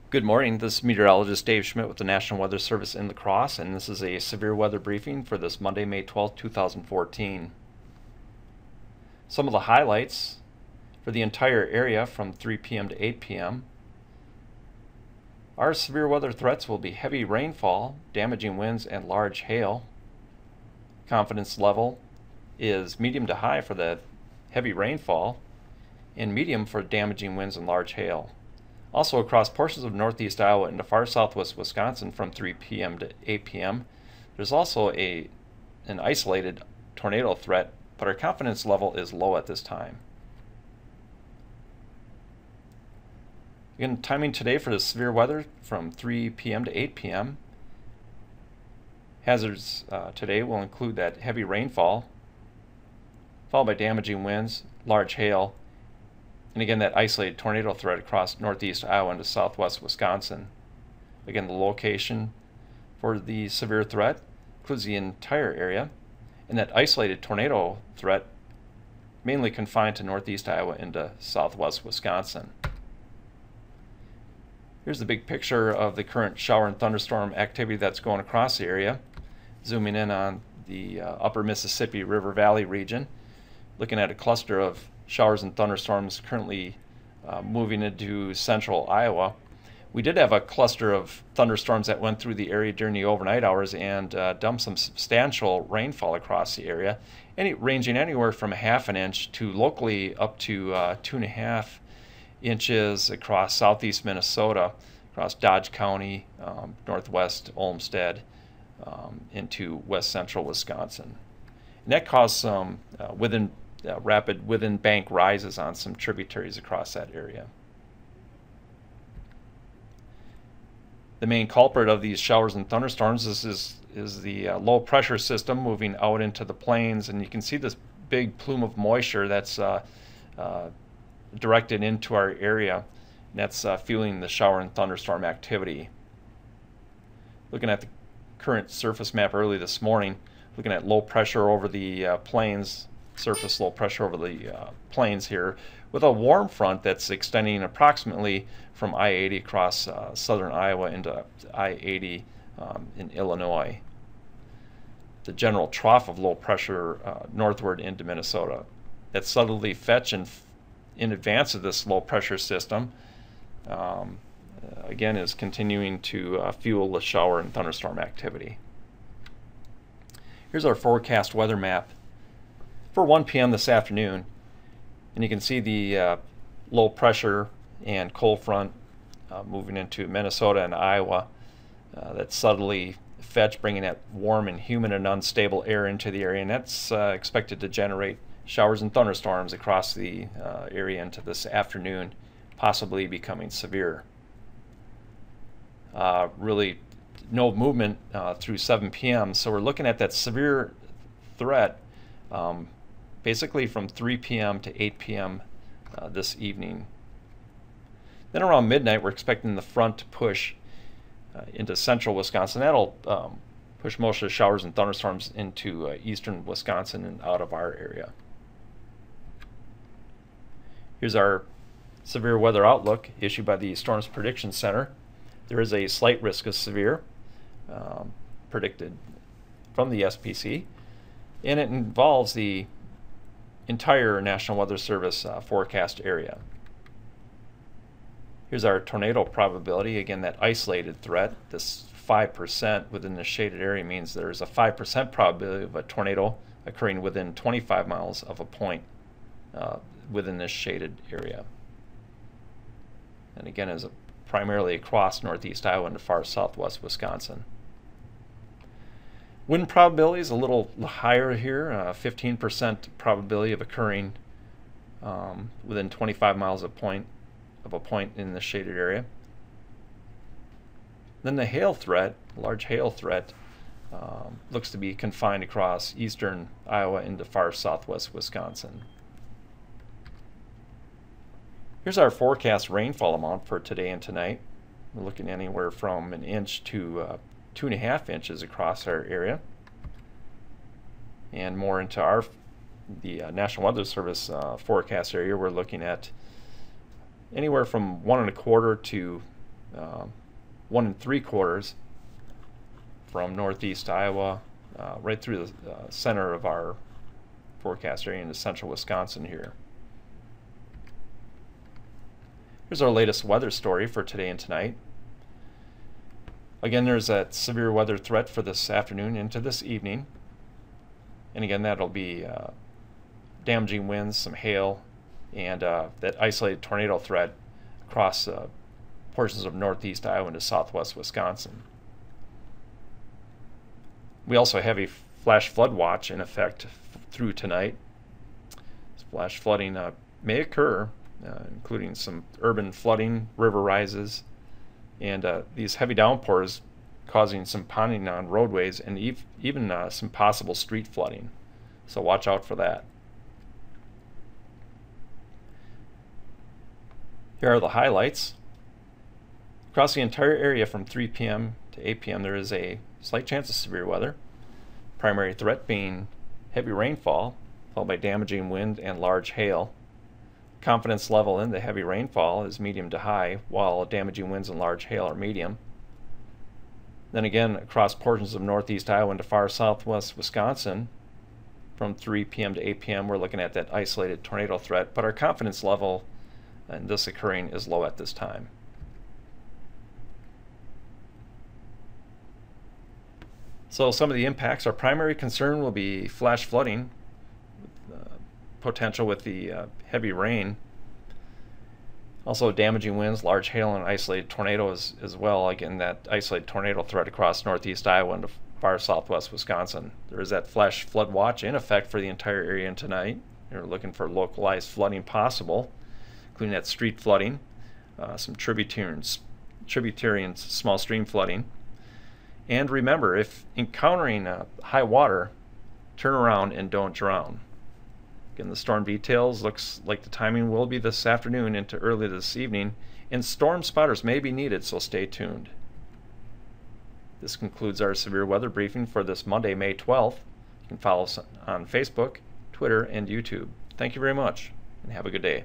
Good morning. This is meteorologist Dave Schmidt with the National Weather Service in La Crosse, and this is a severe weather briefing for this Monday, May 12th, 2014. Some of the highlights for the entire area from 3 p.m. to 8 p.m. Our severe weather threats will be heavy rainfall, damaging winds, and large hail. Confidence level is medium to high for the heavy rainfall and medium for damaging winds and large hail. Also across portions of northeast Iowa into far southwest Wisconsin from 3 p.m. to 8 p.m. There's also an isolated tornado threat, but our confidence level is low at this time. Again, timing today for the severe weather from 3 p.m. to 8 p.m. Hazards today will include that heavy rainfall, followed by damaging winds, large hail, and again that isolated tornado threat across northeast Iowa into southwest Wisconsin. Again, the location for the severe threat includes the entire area, and that isolated tornado threat mainly confined to northeast Iowa into southwest Wisconsin. Here's the big picture of the current shower and thunderstorm activity that's going across the area. Zooming in on the upper Mississippi River Valley region, looking at a cluster of showers and thunderstorms currently moving into central Iowa. We did have a cluster of thunderstorms that went through the area during the overnight hours and dumped some substantial rainfall across the area, ranging anywhere from 1/2 inch to locally up to 2.5 inches across southeast Minnesota, across Dodge County, northwest Olmsted, into west central Wisconsin. And that caused some rapid within bank rises on some tributaries across that area. The main culprit of these showers and thunderstorms is the low pressure system moving out into the plains, and you can see this big plume of moisture that's directed into our area, and that's fueling the shower and thunderstorm activity. Looking at the current surface map early this morning, looking at low pressure over the plains, surface low pressure over the plains here, with a warm front that's extending approximately from I-80 across southern Iowa into I-80 in Illinois. The general trough of low pressure northward into Minnesota. That southerly fetch in advance of this low pressure system again is continuing to fuel the shower and thunderstorm activity. Here's our forecast weather map for 1 p.m. this afternoon, and you can see the low pressure and cold front moving into Minnesota and Iowa. That subtly fetch bringing that warm and humid and unstable air into the area, and that's expected to generate showers and thunderstorms across the area into this afternoon, possibly becoming severe. Really no movement through 7 p.m. So we're looking at that severe threat basically from 3 p.m. to 8 p.m. This evening. Then around midnight, we're expecting the front to push into central Wisconsin. That'll push most of the showers and thunderstorms into eastern Wisconsin and out of our area. Here's our severe weather outlook issued by the Storms Prediction Center. There is a slight risk of severe predicted from the SPC, and it involves the entire National Weather Service forecast area. Here's our tornado probability. Again, that isolated threat, this 5% within the shaded area, means there's a 5% probability of a tornado occurring within 25 miles of a point within this shaded area. And again, is primarily across northeast Iowa and far southwest Wisconsin. Wind probability is a little higher here, 15% probability of occurring within 25 miles of a point in the shaded area. Then the hail threat, large hail threat, looks to be confined across eastern Iowa into far southwest Wisconsin. Here's our forecast rainfall amount for today and tonight. We're looking anywhere from 1 inch to 2.5 inches across our area, and more into the National Weather Service forecast area. We're looking at anywhere from 1.25 to 1 3/4 from northeast Iowa right through the center of our forecast area into central Wisconsin here. Here's our latest weather story for today and tonight. Again, there's that severe weather threat for this afternoon into this evening. And again, that'll be damaging winds, some hail, and that isolated tornado threat across portions of northeast Iowa into southwest Wisconsin. We also have a flash flood watch in effect through tonight. This flash flooding may occur, including some urban flooding, river rises, and these heavy downpours causing some ponding on roadways and even some possible street flooding. So watch out for that. Here are the highlights. Across the entire area from 3 p.m. to 8 p.m. there is a slight chance of severe weather. Primary threat being heavy rainfall, followed by damaging wind and large hail. Confidence level in the heavy rainfall is medium to high, while damaging winds and large hail are medium. Then again, across portions of northeast Iowa into far southwest Wisconsin, from 3 p.m. to 8 p.m. we're looking at that isolated tornado threat, but our confidence level in this occurring is low at this time. So some of the impacts, our primary concern will be flash flooding, potential with the heavy rain. Also damaging winds, large hail, and isolated tornadoes as well. Again, that isolated tornado threat across northeast Iowa into far southwest Wisconsin. There is that flash flood watch in effect for the entire area tonight. You're looking for localized flooding possible, including that street flooding, some tributary and small stream flooding. And remember, if encountering high water, turn around and don't drown. Again, the storm details looks like the timing will be this afternoon into early this evening, and storm spotters may be needed, so stay tuned. This concludes our severe weather briefing for this Monday, May 12th. You can follow us on Facebook, Twitter, and YouTube. Thank you very much, and have a good day.